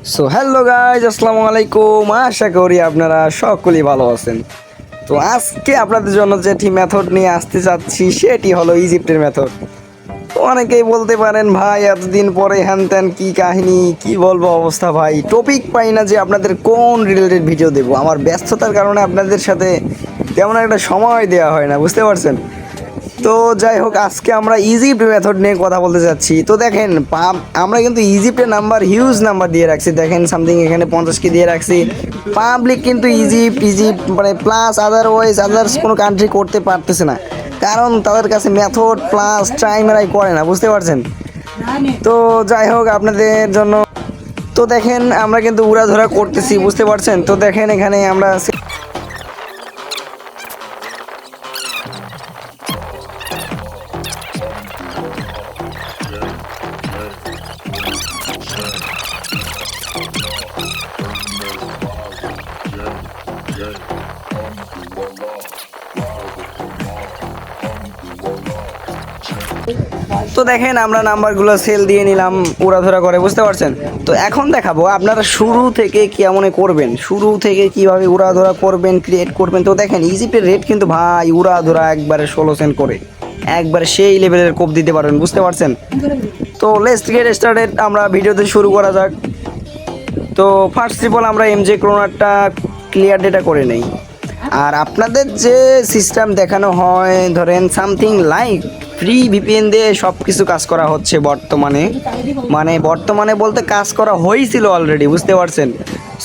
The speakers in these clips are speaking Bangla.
সো হ্যালো গাইজ, আসসালামু আলাইকুম। আশা করি আপনারা সকলেই ভালো আছেন। তো আজকে আপনাদের জন্য যেটি মেথড নিয়ে আসতে চাচ্ছি সেটি হলো ইজিপ্টের মেথড। তো অনেকেই বলতে পারেন, ভাই এতদিন পরে হ্যান ত্যান কী কাহিনী, কি বলবো অবস্থা ভাই, টপিক পাই না যে আপনাদের কোন রিলেটেড ভিডিও দেবো। আমার ব্যস্ততার কারণে আপনাদের সাথে তেমন একটা সময় দেওয়া হয় না, বুঝতে পারছেন। তো যাই হোক, আজকে আমরা ইজিপ্ট মেথড নিয়ে কথা বলতে চাচ্ছি। তো দেখেন, আমরা কিন্তু ইজিপ্টের নাম্বার হিউজ নাম্বার দিয়ে রাখছি। দেখেন সামথিং এখানে 50কে দিয়ে রাখছি। পাবলিক কিন্তু ইজিপ্ট মানে প্লাস আদার্স কোনো কান্ট্রি করতে পারতেছে না, কারণ তাদের কাছে মেথড প্লাস টাইম এরাই করে না, বুঝতে পারছেন। তো যাই হোক আপনাদের জন্য, তো দেখেন আমরা কিন্তু উড়াধরা করতেছি, বুঝতে পারছেন। তো দেখেন এখানে আমরা তো দেখেন আমরা নাম্বারগুলো সেল দিয়ে নিলাম উড়াধরা করে, বুঝতে পারছেন। তো এখন দেখাবো আপনারা শুরু থেকে কেমন করবেন, শুরু থেকে কিভাবে উড়াধরা করবেন, ক্রিয়েট করবেন। তো দেখেন ইজিপ্টের রেট কিন্তু ভাই উড়াধরা একবারে 16 সেন্ট করে, একবারে সেই লেভেলের কোপ দিতে পারবেন, বুঝতে পারছেন। তো লেটস গেট স্টার্টেড, আমরা ভিডিওতে শুরু করা যাক। তো ফার্স্ট অফ অল আমরা এমজে ক্রোনারটা ক্লিয়ার ডেটা করে নেই। আর আপনাদের যে সিস্টেম দেখানো হয়, ধরেন সামথিং লাইক ফ্রি ভিপিএন দিয়ে সব কিছু কাজ করা হচ্ছে বর্তমানে, মানে বর্তমানে বলতে কাজ করা হয়েছিল অলরেডি, বুঝতে পারছেন।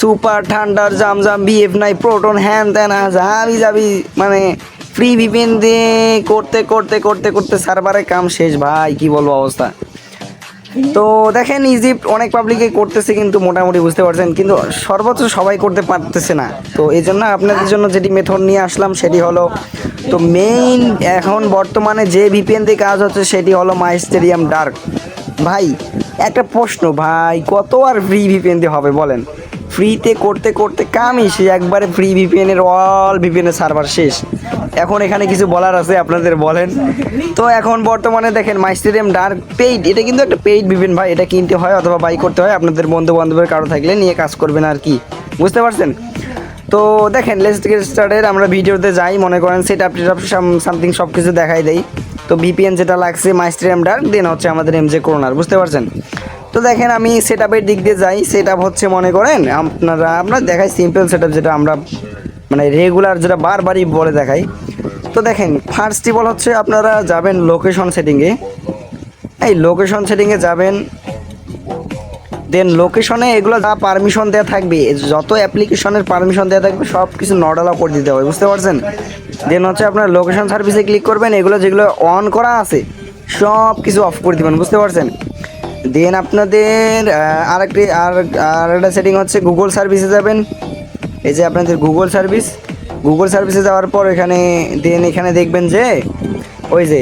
সুপার থান্ডার জামজাম বিএফ9 প্রোটন হ্যান ত্যান যাবি যাবি, মানে ফ্রি ভিপিএন দিয়ে করতে করতে করতে করতে সার্ভারে কাম শেষ ভাই, কি বলবো অবস্থা। তো দেখেন ইজিপ্ট অনেক পাবলিকে করতেছে কিন্তু মোটামুটি, বুঝতে পারছেন, কিন্তু সর্বোচ্চ সবাই করতে পারতেছে না। তো এই জন্য আপনাদের জন্য যেটি মেথড নিয়ে আসলাম সেটি হলো, তো মেইন এখন বর্তমানে যে ভিপিএন দিয়ে কাজ হচ্ছে সেটি হলো মাইস্টেরিয়াম ডার্ক। ভাই একটা প্রশ্ন ভাই, কত আর ফ্রি ভিপিএন দিয়ে হবে বলেন। ফ্রিতে করতে করতে কামই সে একবারে ফ্রি ভিপিএনের অল ভিপিএনের সার্ভার শেষ। এখন এখানে কিছু বলার আছে আপনাদের, বলেন। তো এখন বর্তমানে দেখেন মাইস্টেরিয়াম ডার্ক পেইড, এটা কিন্তু একটা পেইড ভিপিএন ভাই, এটা কিনতে হয় অথবা বাই করতে হয়। আপনাদের বন্ধু বান্ধবের কারো থাকলে নিয়ে কাজ করবেন আর কি, বুঝতে পারছেন। তো দেখেন লেটস গেট স্টার্টেড, আমরা ভিডিওতে যাই, মনে করেন সেট আপ সামথিং সব কিছু দেখাই দেই। তো ভিপিএন যেটা লাগছে মাইস্টেরিয়াম ডার্ক, দেন হচ্ছে আমাদের এমজে ক্রোনার, বুঝতে পারছেন। তো দেখেন আমি সেট আপের দিক দিয়ে যাই। সেট আপ হচ্ছে মনে করেন আপনার দেখাই সিম্পল সেট আপ, যেটা আমরা মানে রেগুলার যেটা বারবারই বলে দেখাই। তো দেখেন ফার্স্ট অফ অল হচ্ছে আপনারা যাবেন লোকেশন সেটিংয়ে, এই লোকেশন সেটিংয়ে যাবেন। দেন লোকেশনে এগুলো যা পারমিশন দেওয়া থাকবে, যত অ্যাপ্লিকেশনের পারমিশন দেওয়া থাকবে সব কিছু নট অ্যালাউ করে দিতে হবে, বুঝতে পারছেন। দেন হচ্ছে আপনার লোকেশন সার্ভিসে ক্লিক করবেন, এগুলো যেগুলো অন করা আছে সব কিছু অফ করে দেবেন, বুঝতে পারছেন। দেন আপনাদের আরেকটা সেটিং হচ্ছে গুগল সার্ভিসে যাবেন। এই যে আপনাদের গুগল সার্ভিসে যাওয়ার পর এখানে দেখবেন যে ওই যে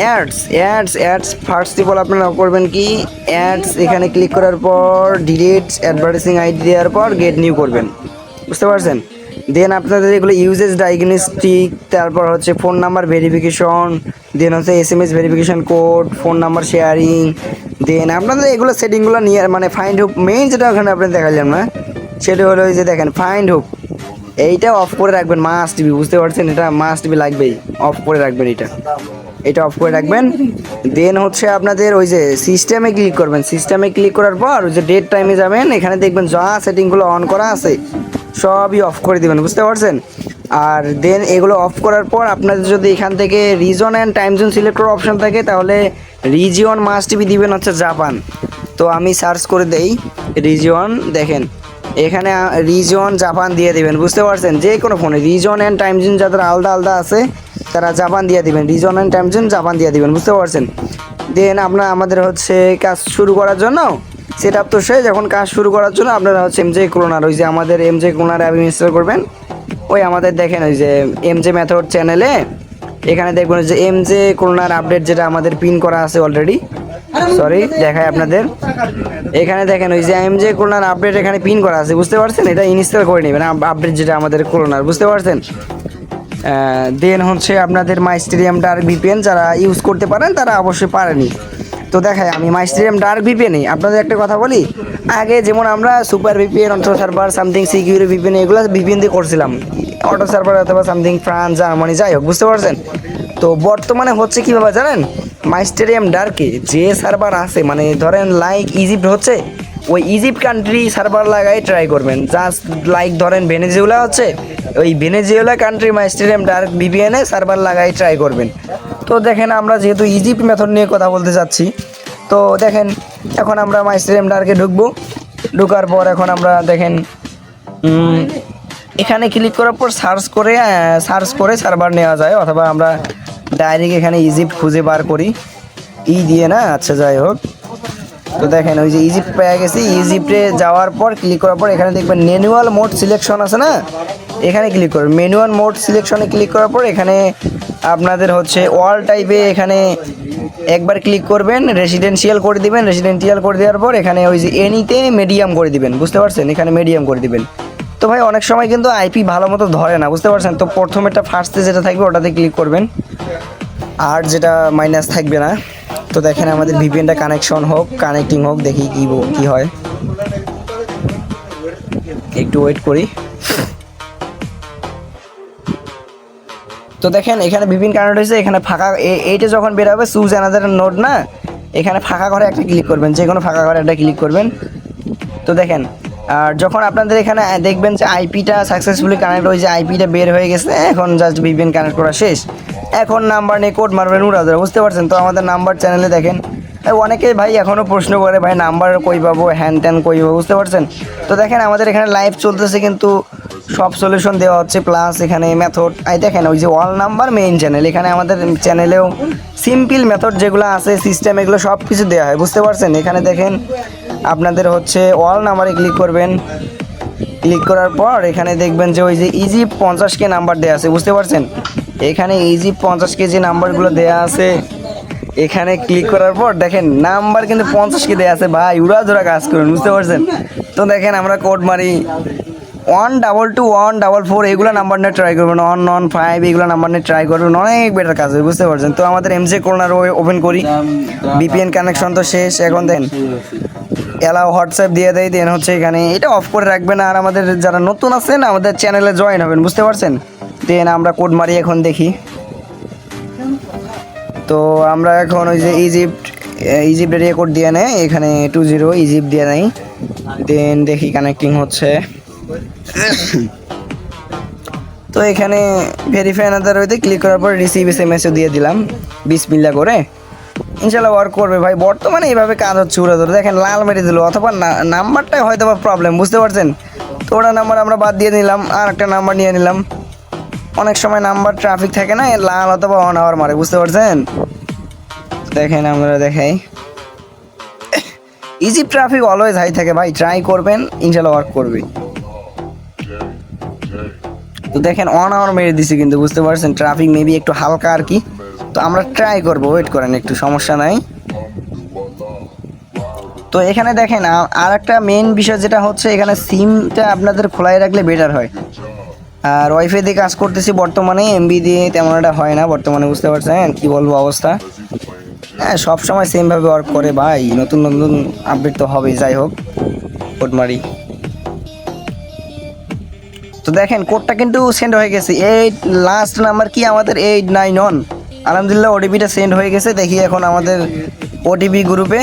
অ্যাডস ফার্স্ট অফ অল আপনারা করবেন কি, অ্যাডস এখানে ক্লিক করার পর ডিলিট অ্যাডভার্টাইজিং আইডি দেওয়ার পর গেট নিউ করবেন, বুঝতে পারছেন। দেন আপনাদের এগুলো ইউজেস ডায়াগনস্টিক, তারপর হচ্ছে ফোন নাম্বার ভেরিফিকেশন, দেন হচ্ছে SMS verification code, phone number sharing. Then আপনাদের এগুলো সেটিংগুলো নিয়ে মানে ফাইন্ড হুক, মেইন যেটা ওখানে আপনার দেখালাম না সেটা হলো ওই যে দেখেন ফাইন্ড হুক, এইটা অফ করে রাখবেন, মাস্ট বি, বুঝতে পারছেন, এটা মাস্ট বি লাগবেই, অফ করে রাখবেন, এটা অফ করে রাখবেন। দেন হচ্ছে আপনাদের ওই যে সিস্টেমে ক্লিক করবেন, সিস্টেমে ক্লিক করার পর ওই যে ডেট টাইমে যাবেন, এখানে দেখবেন যা সেটিংগুলো অন করা আছে সবই অফ করে দিবেন, বুঝতে পারছেন। আর দেন এগুলো অফ করার পর আপনাদের যদি এখান থেকে reason and time zone select করার অপশন থাকে, তাহলে রিজিয়ন মাস্ট বি দিবেন হচ্ছে জাপান। তো আমি সার্চ করে দেই রিজিয়ন, দেখেন এখানে রিজন জাপান দিয়ে দিবেন, বুঝতে পারছেন। যে কোনো ফোনে রিজন অ্যান্ড টাইম জোন যাদের আলাদা আলাদা আছে তারা জাপান দিয়ে দিবেন, reason and time zone Japan দিয়ে দিবেন, বুঝতে পারছেন। দেন আমাদের হচ্ছে কাজ শুরু করার জন্য সেট আপ তো শেষ, এখন কাজ শুরু করার জন্য আপনারা হচ্ছে এমজে ক্রোনার, ওই যে আমাদের এমজে ক্রোনার অ্যাপ ইনস্টল করবেন। ওই আমাদের দেখেন ওই যে এমজে মেথড চ্যানেলে এখানে দেখবেন যে এমজে ক্রোনার আপডেট যেটা আমাদের পিন করা আছে অলরেডি, সরি দেখায় আপনাদের, এখানে দেখেন ওই যে এমজে ক্রোনার আপডেট এখানে পিন করা আছে, বুঝতে পারছেন। এটা ইনস্টল করে নেবেন আপডেট যেটা আমাদের ক্রোনার, বুঝতে পারছেন। দেন হচ্ছে আপনাদের মাইস্টেরিয়াম ডার্ক ভিপিএন যারা ইউজ করতে পারেন তারা অবশ্যই পারেনি। তো দেখাই আমি মাইস্ট্রিয়াম ডার্ক ভিপিএনে আপনাদের একটা কথা বলি, আগে যেমন আমরা super VPN, auto server, something secure VPN এগুলো ভিপিএন দিয়ে করছিলাম, অটো সার্ভার অথবা সামথিং ফ্রান্স, জার্মানি, যাই হোক, বুঝতে পারছেন। তো বর্তমানে হচ্ছে কীভাবে জানেন, মাইস্টেরিয়াম ডার্কে যে সার্ভার আছে, মানে ধরেন লাইক ইজিপ্ট হচ্ছে, ওই ইজিপ্ট কান্ট্রি সার্ভার লাগাই ট্রাই করবেন। জাস্ট লাইক ধরেন ভেনেজুয়েলা হচ্ছে, ওই ভেনেজুয়েলা কান্ট্রি মাইস্টেরিয়াম ডার্ক ভিপিএনে সার্ভার লাগাই ট্রাই করবেন। তো দেখেন আমরা যেহেতু ইজিপ্ট মেথড নিয়ে কথা বলতে চাচ্ছি, তো দেখেন এখন আমরা মাইস্টেরিয়াম ডার্কে ঢুকবো। ঢোকার পর এখন আমরা দেখেন এখানে ক্লিক করার পর সার্চ করে সার্ভার নেওয়া যায়, অথবা আমরা ডাইরেক্ট এখানে ইজিপ্ট খুঁজে বার করি দিয়ে না, আচ্ছা যাই হোক। তো দেখেন ওই যে ইজিপ্ট পেয়ে গেছি, ইজিপ্টে যাওয়ার পর ক্লিক করার পর এখানে দেখবেন ম্যানুয়াল মোড সিলেকশন আছে না, এখানে ক্লিক করবেন। ম্যানুয়াল মোড সিলেকশনে ক্লিক করার পর এখানে আপনাদের হচ্ছে অল টাইপে এখানে একবার ক্লিক করবেন, রেসিডেন্সিয়াল করে দিবেন। রেসিডেন্সিয়াল করে দেওয়ার পর এখানে ওই যে এনিতে মিডিয়াম করে দিবেন, বুঝতে পারছেন, এখানে মিডিয়াম করে দিবেন। তো ভাই অনেক সময় কিন্তু আইপি ভালো মতো ধরে না, বুঝতে পারছেন। তো প্রথমেটা ফার্স্টে যেটা থাকবে ওটাতে ক্লিক করবেন, আর যেটা মাইনাস থাকবে না। তো দেখেন আমাদের ভিপিএনটা কানেক্টিং হোক, দেখি কি হয়, একটু ওয়েট করি। তো দেখেন এখানে ভিপিএন কানেক্ট হয়েছে, এখানে ফাঁকা এইটা যখন বের হবে চুজ অ্যানাদার নোড না, এখানে ফাঁকা ঘরে একটা ক্লিক করবেন, যে কোনো ফাঁকা ঘরে একটা ক্লিক করবেন। তো দেখেন আর যখন আপনাদের এখানে দেখবেন যে আইপিটা সাকসেসফুলি কানেক্ট হয়ে, যে আইপিটা বের হয়ে গেছে, এখন জাস্ট ভিপিএন কানেক্ট করা শেষ। এখন নাম্বার নিয়ে কোড মারবেন উড়াধরা, বুঝতে পারছেন। তো আমাদের নাম্বার চ্যানেলে দেখেন অনেকেই ভাই এখনও প্রশ্ন করে, ভাই নাম্বার কই পাবো, হ্যান ত্যান কই পাবো, বুঝতে পারছেন। তো দেখেন আমাদের এখানে লাইভ চলতেছে, কিন্তু সব সলিউশন দেওয়া হচ্ছে, প্লাস এখানে মেথড দেখেন ওই যে অল নাম্বার মেইন চ্যানেল, এখানে আমাদের চ্যানেলেও সিম্পল মেথড যেগুলো আছে সিস্টেম, এগুলো সব কিছু দেওয়া হয়, বুঝতে পারছেন। এখানে দেখেন আপনাদের হচ্ছে অল নাম্বারে ক্লিক করবেন, ক্লিক করার পর এখানে দেখবেন যে ওই যে ইজিপ্ট 50K নাম্বার দেওয়া আছে, বুঝতে পারছেন। এখানে ইজিপ্ট 50K যে নাম্বারগুলো দেওয়া আছে, এখানে ক্লিক করার পর দেখেন নাম্বার কিন্তু 50K দেওয়া আছে, ভাই উড়াধুরা কাজ করুন, বুঝতে পারছেন। তো দেখেন আমরা কোড মারি 122 144, এগুলো নাম্বার নিয়ে ট্রাই করবেন, 115 এগুলো নাম্বার নিয়ে ট্রাই করবেন, অনেক বেটার কাজ হবে, বুঝতে পারছেন। তো আমাদের এমজে কর্নার ওপেন করি, ভিপিএন কানেকশন তো শেষ। এখন দেন অ্যালাও হোয়াটসঅ্যাপ দিয়ে দেন হচ্ছে এখানে এটা অফ করে রাখবেন। আর আমাদের যারা নতুন আছেন আমাদের চ্যানেলে জয়েন হবেন, বুঝতে পারছেন। দেন আমরা কোড মারি, এখন দেখি। তো আমরা এখন ওই যে ইজিপ্টের কোড দিয়ে নেয়, এখানে 20 ইজিপ্ট দিয়ে নেই। দেন দেখি কানেক্টিং হচ্ছে। তো এখানে ভেরিফাই আনাদার হইতে ক্লিক করার পর রিসিভ এসএমএসও দিয়ে দিলাম বিসমিল্লাহ করে, ইনশাল্লাহ ওয়ার্ক করবে ভাই। বর্তমানে এইভাবে কাজ হচ্ছে উড়াধুরা, দেখেন লাল মেরে দিল, অথবা নাম্বারটাই হয়তো বা প্রবলেম, বুঝতে পারছেন। তো ওটা নাম্বার আমরা বাদ দিয়ে নিলাম, আর একটা নাম্বার নিয়ে নিলাম। অনেক সময় নাম্বার ট্রাফিক থাকে না, লাল অথবা অন আওয়ার মারে, বুঝতে পারছেন। দেখেন আমরা দেখাই, ইজিপ্ট ট্রাফিক অলওয়েজ হাই থাকে ভাই, ট্রাই করবেন, ইনশাল্লাহ ওয়ার্ক করবে। তো দেখেন অন আওয়ার মেরে দিছি কিন্তু, বুঝতে পারছেন, ট্রাফিক মেবি একটু হালকা আর কি। তো আমরা ট্রাই করবো, ওয়েট করেন একটু, সমস্যা নাই। তো এখানে দেখেন আর একটা মেইন বিষয় যেটা হচ্ছে, এখানে সিমটা আপনাদের খোলাই রাখলে বেটার হয়। আর ওয়াইফাই দিয়ে কাজ করতেছি বর্তমানে, এমবি দিয়ে তেমন একটা হয় না বর্তমানে, বুঝতে পারছেন কি বলবো অবস্থা। হ্যাঁ সবসময় সেমভাবে ওয়ার্ক করে ভাই, নতুন নতুন আপডেট তো হবেই। যাই হোক কোড মারি। তো দেখেন কোডটা কিন্তু সেন্ড হয়ে গেছে, লাস্ট নাম্বার কি আমাদের 891। আলহামদুলিল্লাহ ওটিপিটা সেন্ড হয়ে গেছে। দেখি এখন আমাদের ওটিপি গ্রুপে,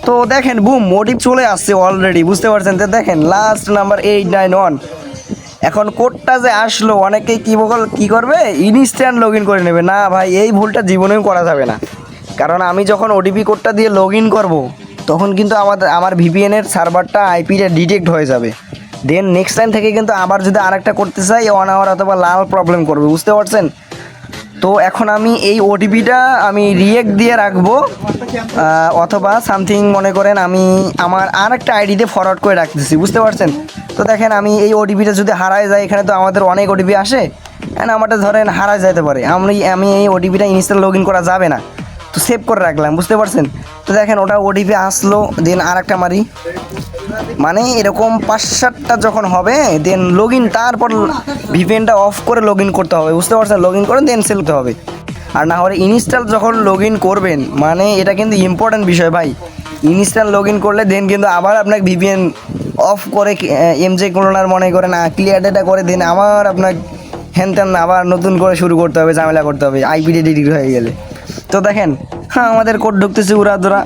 তো দেখেন বুম ওটিপি চলে আসছে অলরেডি, বুঝতে পারছেন। তো দেখেন লাস্ট নাম্বার 891। এখন কোডটা যে আসলো, অনেকেই কী করবে, ইনস্ট্যান্ট লগ ইন করে নেবে। না ভাই, এই ভুলটা জীবনেও করা যাবে না, কারণ আমি যখন ওটিপি কোডটা দিয়ে লগ ইন করবো, তখন কিন্তু আমার ভিপিএনের সার্ভারটা আইপিটা ডিটেক্ট হয়ে যাবে। দেন নেক্সট টাইম থেকে কিন্তু আবার যদি আরেকটা করতে চাই, 1 আওয়ার অথবা লাল প্রবলেম করবে, বুঝতে পারছেন। তো এখন আমি এই ওটিপিটা আমি রিয়েক্ট দিয়ে রাখবো, অথবা সামথিং মনে করেন আমি আমার আরেকটা আইডিতে ফরওয়ার্ড করে রাখতেছি, বুঝতে পারছেন। তো দেখেন আমি এই ওটিপিটা যদি হারায় যায়, এখানে তো আমাদের অনেক ওটিপি আসে, অ্যান্ড আমারটা ধরেন হারায় যেতে পারে, আমি এই ওটিপিটা ইনস্টল লগ ইন করা যাবে না, তো সেভ করে রাখলাম, বুঝতে পারছেন। তো দেখেন ওটা ওটিপি আসলো, দেন আরেকটা মারি, মানে এরকম 5-7টা যখন হবে দেন লগ ইন, তারপর ভিপিএনটা অফ করে লগ ইন করতে হবে, বুঝতে পারছেন। লগ ইন করে দেন সেলতে হবে। আর না হলে ইনস্টল যখন লগ ইন করবেন, মানে এটা কিন্তু ইম্পর্ট্যান্ট বিষয় ভাই। ইনস্টল লগ ইন করলে দেন কিন্তু আবার আপনাকে ভিপিএন অফ করে এমজে ক্লোনার মনে করেন ক্লিয়ার ডেটা করে দেন আবার আপনাকে হ্যান ত্যান আবার নতুন করে শুরু করতে হবে, ঝামেলা করতে হবে আইপি ডিলিট হয়ে গেলে। তো দেখেন হ্যাঁ আমাদের কোড ঢুকতেছে উড়াধুরা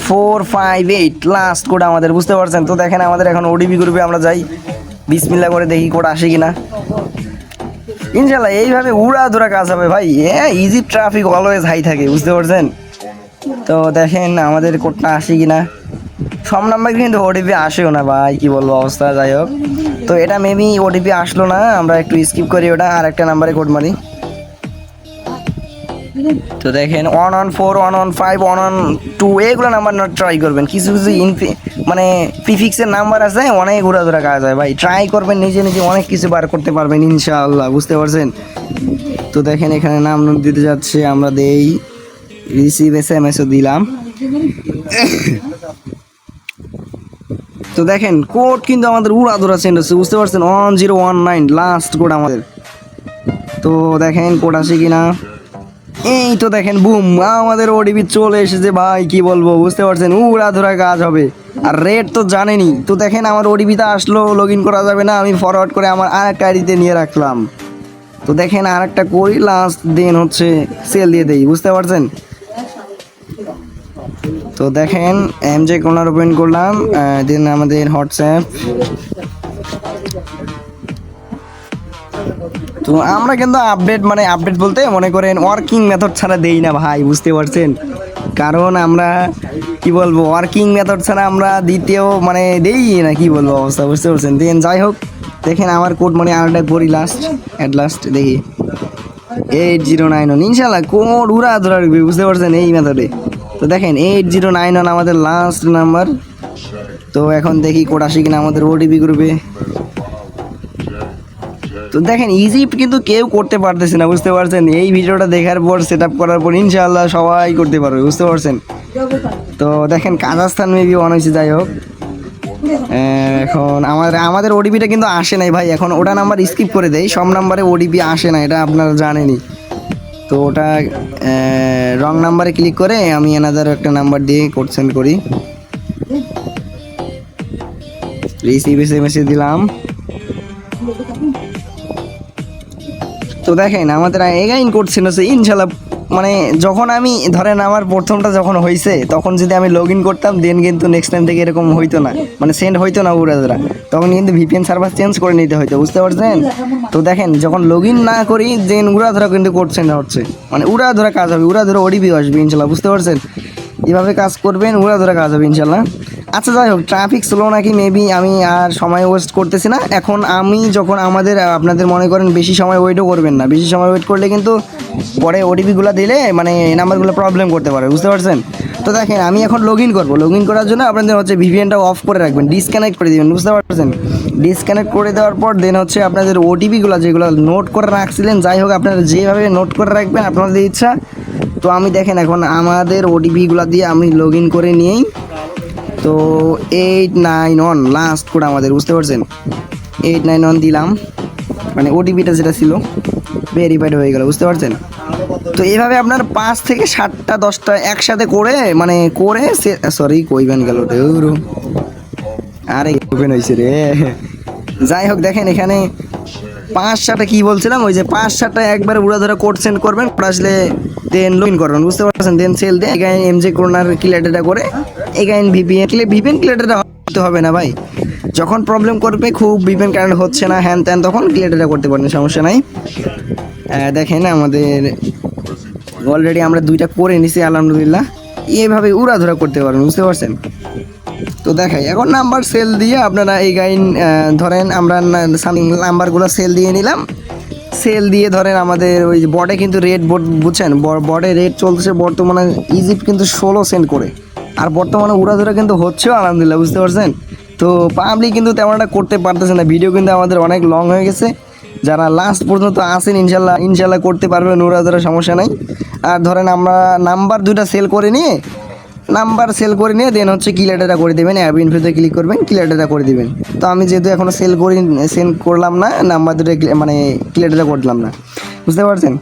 458 লাস্ট কোড আমাদের, বুঝতে পারছেন। তো দেখেন আমাদের এখন ওডিপি গ্রুপে আমরা যাই, বিসমিল্লাহ করে দেখি কোড আসে কিনা। ইনশাল্লাহ এইভাবে উড়াধুরা কাজ হবে ভাই। হ্যাঁ ইজি ট্রাফিক অলওয়েজ হাই থাকে, বুঝতে পারছেন। তো দেখেন আমাদের কোডটা আসে কিনা। সব নাম্বার কিন্তু ওটিপি আসেও না ভাই, কি বলবো অবস্থা। যাই হোক, তো এটা মেবি ওটিপি আসলো না, আমরা একটু স্কিপ করি ওটা, আর একটা নাম্বারে কোড মারি। তো দেখেন 114 115 112 এগুলো নাম্বার না ট্রাই করবেন। কিছু কিছু মানে প্রিফিক্সের নাম্বার আছে, অনেক ঘোরাধুরা কাজ হয় ভাই। ট্রাই করবেন, নিজে নিজে অনেক কিছু বার করতে পারবেন ইনশাআল্লাহ, বুঝতে পারছেন। তো দেখেন এখানে নাম নোট দিতে যাচ্ছে, আমরা দেই রিসিভ SMS ও দিলাম। তো দেখেন কোড কিন্তু আমাদের উড়াধুরা সেন্ড হচ্ছে, বুঝতে পারছেন। 1019 লাস্ট কোড আমাদের। তো দেখেন কোড আসে কিনা। এই তো দেখেন বুম, আমাদের ওডিপি চলে এসেছে ভাই, কি বলবো, বুঝতে পারছেন। উড়াধুরা কাজ হবে। আর রেট তো জানেনই। তো দেখেন আমার ওডিপিতে আসলো, লগ ইন করা যাবে না, আমি ফরওয়ার্ড করে আমার আর একটা আইডিতে নিয়ে রাখলাম। তো দেখেন আর একটা করি, লাস্ট দেন হচ্ছে সেল দিয়ে দেই, বুঝতে পারছেন। তো দেখেন এমজে কর্নার ওপেন করলাম, দেন আমাদের হোয়াটসঅ্যাপ। তো আমরা কিন্তু আপডেট মানে আপডেট বলতে মনে করেন ওয়ার্কিং মেথড ছাড়া দেই না ভাই, বুঝতে পারছেন। কারণ আমরা কি বলবো ওয়ার্কিং মেথড ছাড়া আমরা দ্বিতীয় মানে দেই না, কি বলবো অবস্থা, বুঝতে পারছেন। দেন যাই হোক দেখেন আমার কোড মানে আরেকটা করি লাস্ট দেখি 8091 ইনশাল্লাহ কোড উড়াধুরা ঢুকবে, বুঝতে পারছেন এই মেথডে। তো দেখেন 8091 আমাদের লাস্ট নাম্বার। তো এখন দেখি কোড আসে কিনা আমাদের ওটিপি গ্রুপে। তো দেখেন ইজিপ্ট কিন্তু কেউ করতে পারতেছে না, বুঝতে পারছেন। এই ভিডিওটা দেখার পর সেট আপ করার পর ইনশাআল্লাহ সবাই করতে পারবে, বুঝতে পারছেন। তো দেখেন কাজাখস্তান মেবি অন হয়েছে, যাই হোক। এখন আমাদের ওডিপিটা কিন্তু আসে নাই ভাই, এখন ওটা নাম্বার স্কিপ করে দেয়, সব নাম্বারে ওডিপি আসে না, এটা আপনারা জানেনই। তো ওটা রং নাম্বারে ক্লিক করে আমি এনাদার একটা নাম্বার দিয়ে কোড সেন্ড করি, রিসিভ SMS দিলাম। তো দেখেন আমাদের এগাইন করছিল সে ইনশাল্লাহ, মানে যখন আমি ধরেন আমার প্রথমটা যখন হয়েছে তখন যদি আমি লগ ইন করতাম দেন কিন্তু নেক্সট টাইম থেকে এরকম হইতো না, মানে সেন্ড হইতো না উড়াধুরা, তখন কিন্তু ভিপিএন সার্ভার চেঞ্জ করে নিতে হইতো, বুঝতে পারছেন। তো দেখেন যখন লগ ইন না করি দেন উড়াধুরা কিন্তু কোড সেন্ড হচ্ছে, মানে উড়াধুরা কাজ হবে, উড়াধুরা ওডিপি আসবে ইনশাল্লাহ, বুঝতে পারছেন। এভাবে কাজ করবেন, উড়াধুরা কাজ হবে ইনশাল্লাহ। আচ্ছা যাই হোক, ট্রাফিক স্লো নাকি মেবি আমি আর সময় ওয়েস্ট করতেছি না। এখন আমি যখন আপনাদের মনে করেন বেশি সময় ওয়েটও করবেন না, বেশি সময় ওয়েট করলে কিন্তু পরে ওটিপিগুলো দিলে মানে নাম্বারগুলো প্রবলেম করতে পারে, বুঝতে পারছেন। তো দেখেন আমি এখন লগ ইন করবো, লগ ইন করার জন্য আপনাদের হচ্ছে ভিপিএনটা অফ করে রাখবেন, ডিসকানেক্ট করে দেবেন, বুঝতে পারছেন। ডিসকানেক্ট করে দেওয়ার পর দেন হচ্ছে আপনাদের ওটিপিগুলো যেগুলো নোট করে রাখছিলেন, যাই হোক আপনারা যেভাবে নোট করে রাখবেন আপনাদের ইচ্ছা। তো আমি দেখেন এখন আমাদের ওটিপিগুলো দিয়ে আমি লগ ইন করে নিয়েই, তো 891 লাস্ট কোড আমাদের, বুঝতে পারছেন। 891 দিলাম, মানে ওটিপিটা যেটা ছিল ভেরিফাইড হয়ে গেল, বুঝতে পারছেন। তো এইভাবে আপনার 5 থেকে 7টা 10টা একসাথে করে মানে করে সরি কইবেন গেল আরে ওপেন হয়েছে রে। যাই হোক দেখেন এখানে 5-7টা কি বলছিলাম, ওই যে 5-7টা একবার উড়াধুরা কোড সেন্ড করবেন, কোড আসলে দেন লগ ইন করবেন, বুঝতে পারছেন। দেন সেল দিয়ে এখানে এমজে কর্নার ক্লিয়ারটা করে এখানে ভিপিএন ক্লিয়ারটা হতে হবে না ভাই, যখন প্রবলেম করবে খুব ভিপিএন কারেন্ট হচ্ছে না হ্যান ত্যান তখন ক্লিয়ারটা করতে পারেন, সমস্যা নাই। দেখেন আমাদের অলরেডি আমরা 2টা করে নিছি আলহামদুলিল্লাহ, এইভাবে উড়াধুরা করতে পারেন, বুঝতে পারছেন। তো দেখাই এখন নাম্বার সেল দিয়ে আপনারা এই গাইন ধরেন আমরা নাম্বারগুলো সেল দিয়ে নিলাম, সেল দিয়ে ধরেন আমাদের ওই বটে কিন্তু রেট বুঝছেন, বটে রেট চলছে বর্তমানে ইজিপ্ট কিন্তু 16 সেন্ট করে, আর বর্তমানে উড়াধুরা কিন্তু হচ্ছেও আলহামদুলিল্লাহ, বুঝতে পারছেন। তো পাবলিক কিন্তু তেমন একটা করতে পারতেছে না, ভিডিও কিন্তু আমাদের অনেক লং হয়ে গেছে, যারা লাস্ট পর্যন্ত আসেন ইনশাল্লাহ করতে পারবেন উড়াধুরা, সমস্যা নাই। আর ধরেন আমরা নাম্বার 2টা সেল করে নিয়ে নাম্বার সেল করে নিয়ে দেন হচ্ছে ক্লিয়ার ডাটা করে দেবেন, অ্যাপ ইনফোতে ক্লিক করবেন, ক্লিয়ার ডাটা করে দিবেন। তো আমি যেহেতু এখনও সেন্ড করলাম না, নাম্বার দুটো মানে ক্লিয়ার ডাটা করলাম না, বুঝতে পারছেন।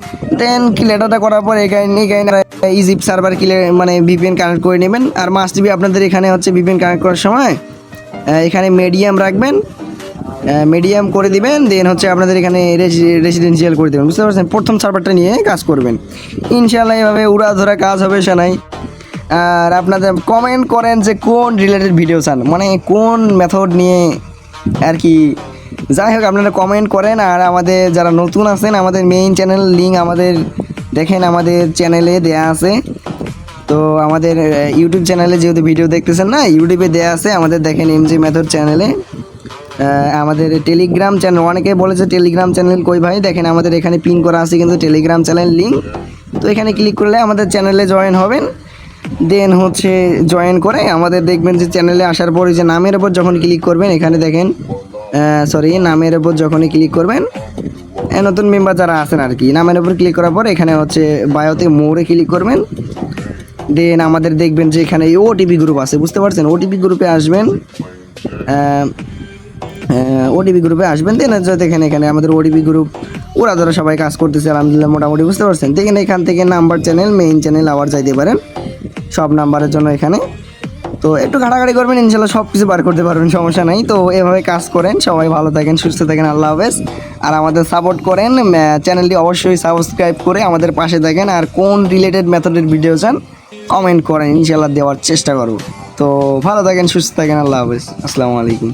দেন ক্লিয়ার ডাটা করার পর এখানে ইজিপ্ট সার্ভার ক্লিয়ার মানে ভিপিএন কানেক্ট করে নেবেন। আর মাস্ট বি আপনাদের এখানে হচ্ছে ভিপিএন কানেক্ট করার সময় এখানে মিডিয়াম রাখবেন, মিডিয়াম করে দিবেন। দেন হচ্ছে আপনাদের এখানে রেসিডেন্সিয়াল করে দেবেন, বুঝতে পারছেন। প্রথম সার্ভারটা নিয়ে কাজ করবেন, ইনশাআল্লাহ এভাবে উড়াধরা কাজ হবে সানাই। আর আপনাদের কমেন্ট করেন যে কোন রিলেটেড ভিডিও চান, মানে কোন মেথড নিয়ে আর কি। যাই হোক আপনারা কমেন্ট করেন। আর আমাদের যারা নতুন আছেন, আমাদের মেইন চ্যানেল লিঙ্ক আমাদের দেখেন আমাদের চ্যানেলে দেয়া আছে। তো আমাদের ইউটিউব চ্যানেলে যেহেতু ভিডিও দেখতেছেন না, ইউটিউবে দেয়া আছে আমাদের, দেখেন এমজি মেথড চ্যানেলে। আমাদের টেলিগ্রাম চ্যানেল, অনেকে বলেছে টেলিগ্রাম চ্যানেল কই ভাই, দেখেন আমাদের এখানে পিন করা আছে কিন্তু টেলিগ্রাম চ্যানেল লিঙ্ক। তো এখানে ক্লিক করলে আমাদের চ্যানেলে জয়েন হবেন। দেন হচ্ছে জয়েন করে আমাদের দেখবেন যে চ্যানেলে আসার পর যে নামের ওপর যখন ক্লিক করবেন, এখানে দেখেন নামের ওপর যখনই ক্লিক করবেন, নতুন মেম্বার যারা আছেন আর কি, নামের ওপর ক্লিক করার পর এখানে হচ্ছে বায়োতে মোড়ে ক্লিক করবেন। দেন আমাদের দেখবেন যে এখানে ওটিপি গ্রুপ আছে, বুঝতে পারছেন। ওটিপি গ্রুপে আসবেন, ওটিপি গ্রুপে আসবেন। দেন দেখেন এখানে আমাদের ওটিপি গ্রুপ ওরা ধরো সবাই কাজ করতেছে আলহামদুলিল্লাহ মোটামুটি, বুঝতে পারছেন। দেখেন এখান থেকে নাম্বার চ্যানেল, মেইন চ্যানেল আবার চাইতে পারেন সব নাম্বারের জন্য এখানে। তো একটু ঘাটাঘাটি করবেন, ইনশাল্লাহ সব কিছু বার করতে পারবেন, সমস্যা নাই। তো এভাবে কাজ করেন, সবাই ভালো থাকেন, সুস্থ থাকেন, আল্লাহ হাফেজ। আর আমাদের সাপোর্ট করেন, চ্যানেলটি অবশ্যই সাবস্ক্রাইব করে আমাদের পাশে থাকেন। আর কোন রিলেটেড মেথডের ভিডিও চান কমেন্ট করেন, ইনশাল্লাহ দেওয়ার চেষ্টা করব। তো ভালো থাকেন, সুস্থ থাকেন, আল্লাহ হাফেজ, আসসালামু আলাইকুম।